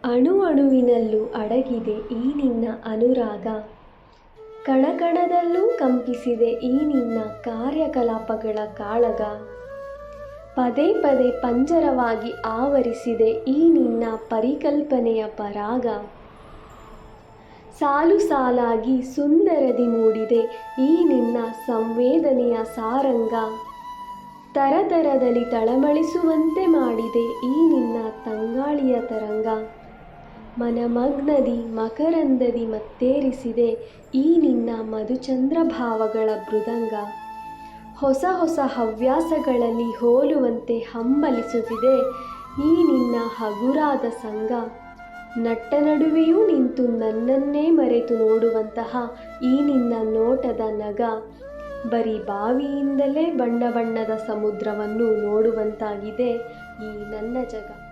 ಅಣು ಅಣುವಿನಲ್ಲೂ ಅಡಗಿದೆ ಈ ನಿನ್ನ ಅನುರಾಗ, ಕಣಕಣದಲ್ಲೂ ಕಂಪಿಸಿದೆ ಈ ನಿನ್ನ ಕಾರ್ಯಕಲಾಪಗಳ ಕಾಳಗ. ಪದೇ ಪದೇ ಪಂಜರವಾಗಿ ಆವರಿಸಿದೆ ಈ ನಿನ್ನ ಪರಿಕಲ್ಪನೆಯ ಪರಾಗ. ಸಾಲು ಸಾಲಾಗಿ ಸುಂದರದಿ ಮೂಡಿದೆ ಈ ನಿನ್ನ ಸಂವೇದನೆಯ ಸಾರಂಗ. ತರತರದಲ್ಲಿ ತಳಮಳಿಸುವಂತೆ ಮಾಡಿದೆ ಈ ನಿನ್ನ ತಂಗಾಳಿಯ ತರಂಗ. ಮನಮಗ್ನದಿ ಮಕರಂದದಿ ಮತ್ತೇರಿಸಿದೆ ಈ ನಿನ್ನ ಮಧುಚಂದ್ರ ಭಾವಗಳ ಮೃದಂಗ. ಹೊಸ ಹೊಸ ಹವ್ಯಾಸಗಳಲ್ಲಿ ಹೋಲುವಂತೆ ಹಂಬಲಿಸುತ್ತಿದೆ ಈ ನಿನ್ನ ಹಗುರಾದ ಸಂಗ. ನಟ್ಟ ನಡುವೆಯೂ ನಿಂತು ನನ್ನನ್ನೇ ಮರೆತು ನೋಡುವಂತಹ ಈ ನಿನ್ನ ನೋಟದ ನಗ. ಬರೀ ಬಾವಿಯಿಂದಲೇ ಬಣ್ಣ ಬಣ್ಣದ ಸಮುದ್ರವನ್ನು ನೋಡುವಂತಾಗಿದೆ ಈ ನನ್ನ ಜಗ.